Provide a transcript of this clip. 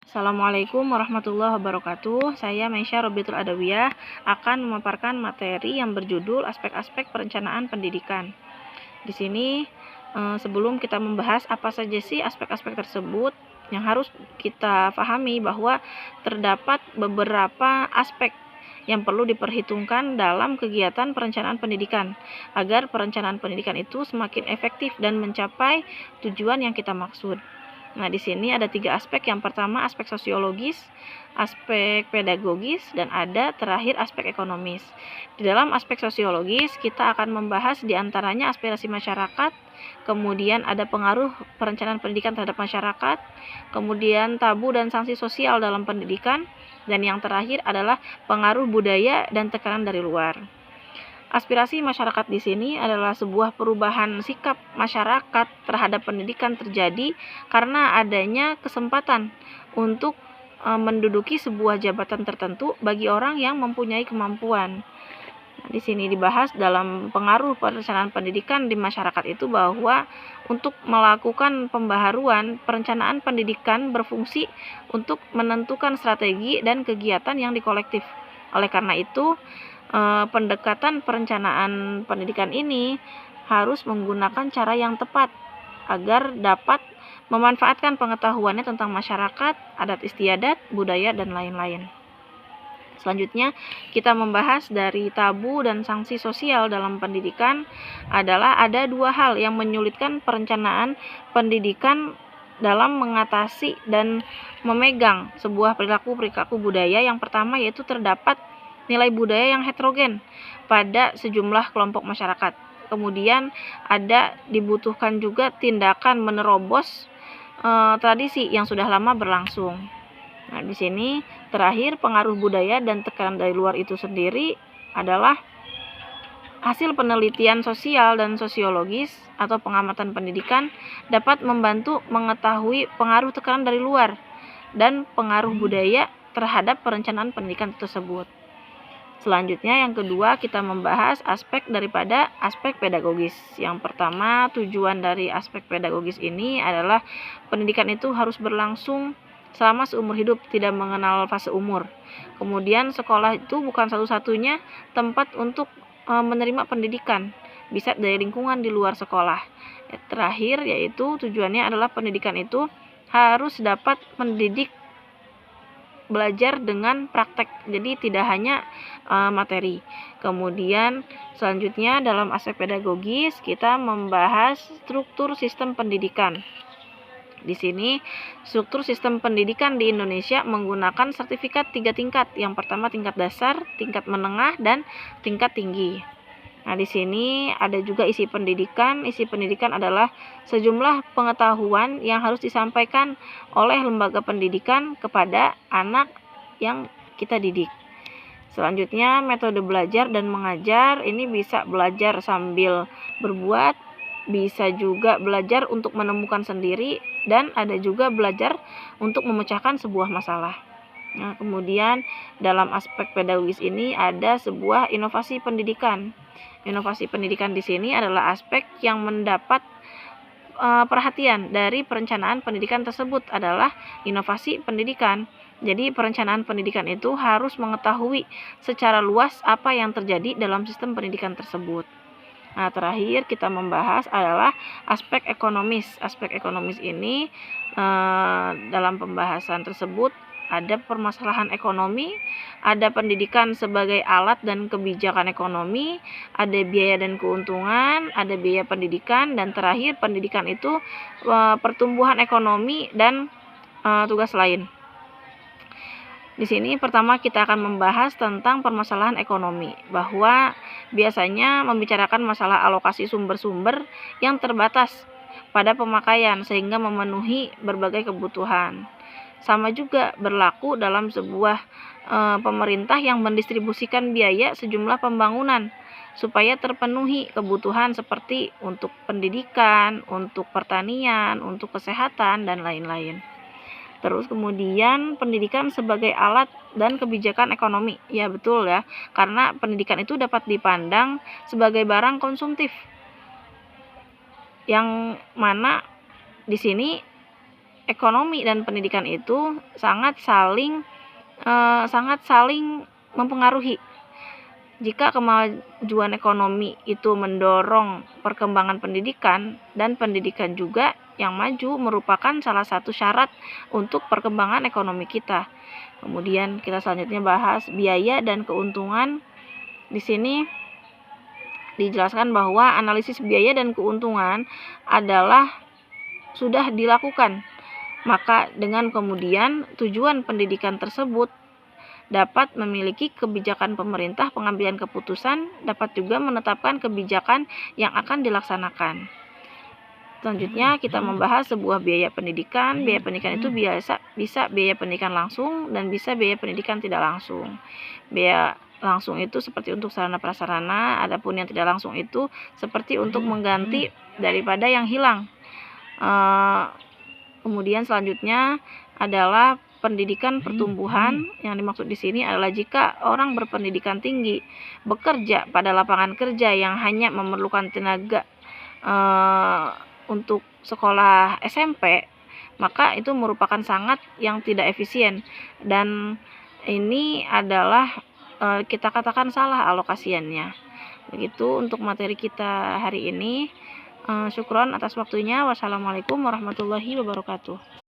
Assalamualaikum warahmatullahi wabarakatuh. Saya Meisya Robiatul Adawiyah akan memaparkan materi yang berjudul aspek-aspek perencanaan pendidikan. Di sini sebelum kita membahas apa saja sih aspek-aspek tersebut, yang harus kita pahami bahwa terdapat beberapa aspek yang perlu diperhitungkan dalam kegiatan perencanaan pendidikan agar perencanaan pendidikan itu semakin efektif dan mencapai tujuan yang kita maksud. Nah, di sini ada 3 aspek. Yang pertama aspek sosiologis, aspek pedagogis, dan ada terakhir aspek ekonomis. Di dalam aspek sosiologis, kita akan membahas diantaranya aspirasi masyarakat, kemudian ada pengaruh perencanaan pendidikan terhadap masyarakat, kemudian tabu dan sanksi sosial dalam pendidikan, dan yang terakhir adalah pengaruh budaya dan tekanan dari luar. Aspirasi masyarakat di sini adalah sebuah perubahan sikap masyarakat terhadap pendidikan terjadi karena adanya kesempatan untuk menduduki sebuah jabatan tertentu bagi orang yang mempunyai kemampuan. Nah, di sini dibahas dalam pengaruh perencanaan pendidikan di masyarakat itu bahwa untuk melakukan pembaharuan perencanaan pendidikan berfungsi untuk menentukan strategi dan kegiatan yang dikolektif. Oleh karena itu, pendekatan perencanaan pendidikan ini harus menggunakan cara yang tepat agar dapat memanfaatkan pengetahuannya tentang masyarakat, adat istiadat, budaya, dan lain-lain. Selanjutnya, kita membahas dari tabu dan sanksi sosial dalam pendidikan adalah ada 2 hal yang menyulitkan perencanaan pendidikan dalam mengatasi dan memegang sebuah perilaku budaya. Yang pertama yaitu terdapat nilai budaya yang heterogen pada sejumlah kelompok masyarakat. Kemudian dibutuhkan juga tindakan menerobos tradisi yang sudah lama berlangsung. Nah, di sini terakhir pengaruh budaya dan tekanan dari luar itu sendiri adalah hasil penelitian sosial dan sosiologis atau pengamatan pendidikan dapat membantu mengetahui pengaruh tekanan dari luar dan pengaruh budaya terhadap perencanaan pendidikan tersebut. Selanjutnya yang kedua kita membahas aspek daripada aspek pedagogis. Yang pertama, tujuan dari aspek pedagogis ini adalah pendidikan itu harus berlangsung selama seumur hidup, tidak mengenal fase umur. Kemudian sekolah itu bukan satu-satunya tempat untuk menerima pendidikan, bisa dari lingkungan di luar sekolah. Terakhir yaitu tujuannya adalah pendidikan itu harus dapat mendidik belajar dengan praktek, jadi tidak hanya materi. Kemudian selanjutnya dalam aspek pedagogis kita membahas struktur sistem pendidikan. Di sini struktur sistem pendidikan di Indonesia menggunakan sertifikat 3 tingkat. Yang pertama tingkat dasar, tingkat menengah, dan tingkat tinggi. Nah, di sini ada juga isi pendidikan. Isi pendidikan adalah sejumlah pengetahuan yang harus disampaikan oleh lembaga pendidikan kepada anak yang kita didik. Selanjutnya, metode belajar dan mengajar. Ini bisa belajar sambil berbuat, bisa juga belajar untuk menemukan sendiri, dan ada juga belajar untuk memecahkan sebuah masalah. Nah, kemudian dalam aspek pedagogis ini ada sebuah inovasi pendidikan. Inovasi pendidikan di sini adalah aspek yang mendapat perhatian dari perencanaan pendidikan tersebut adalah inovasi pendidikan. Jadi perencanaan pendidikan itu harus mengetahui secara luas apa yang terjadi dalam sistem pendidikan tersebut. Nah, terakhir kita membahas adalah aspek ekonomis. Aspek ekonomis ini dalam pembahasan tersebut ada permasalahan ekonomi, ada pendidikan sebagai alat dan kebijakan ekonomi, ada biaya dan keuntungan, ada biaya pendidikan, dan terakhir pendidikan itu pertumbuhan ekonomi dan tugas lain. Di sini pertama kita akan membahas tentang permasalahan ekonomi, bahwa biasanya membicarakan masalah alokasi sumber-sumber yang terbatas pada pemakaian sehingga memenuhi berbagai kebutuhan. Sama juga berlaku dalam sebuah pemerintah yang mendistribusikan biaya sejumlah pembangunan supaya terpenuhi kebutuhan seperti untuk pendidikan, untuk pertanian, untuk kesehatan, dan lain-lain. Terus kemudian pendidikan sebagai alat dan kebijakan ekonomi. Ya betul ya, karena pendidikan itu dapat dipandang sebagai barang konsumtif, yang mana di sini ekonomi dan pendidikan itu sangat saling mempengaruhi. Jika kemajuan ekonomi itu mendorong perkembangan pendidikan, dan pendidikan juga yang maju merupakan salah satu syarat untuk perkembangan ekonomi kita. Kemudian kita selanjutnya bahas biaya dan keuntungan. Di sini dijelaskan bahwa analisis biaya dan keuntungan adalah sudah dilakukan. Maka dengan kemudian tujuan pendidikan tersebut dapat memiliki kebijakan pemerintah pengambilan keputusan, dapat juga menetapkan kebijakan yang akan dilaksanakan. Selanjutnya kita membahas sebuah biaya pendidikan. Biaya pendidikan itu bisa biaya pendidikan langsung dan bisa biaya pendidikan tidak langsung. Biaya langsung itu seperti untuk sarana prasarana, adapun yang tidak langsung itu seperti untuk mengganti daripada yang hilang. Kemudian selanjutnya adalah pendidikan pertumbuhan. Yang dimaksud di sini adalah jika orang berpendidikan tinggi bekerja pada lapangan kerja yang hanya memerlukan tenaga untuk sekolah SMP, maka itu merupakan sangat yang tidak efisien, dan ini adalah kita katakan salah alokasiannya. Begitu untuk materi kita hari ini. Syukron atas waktunya. Wassalamualaikum warahmatullahi wabarakatuh.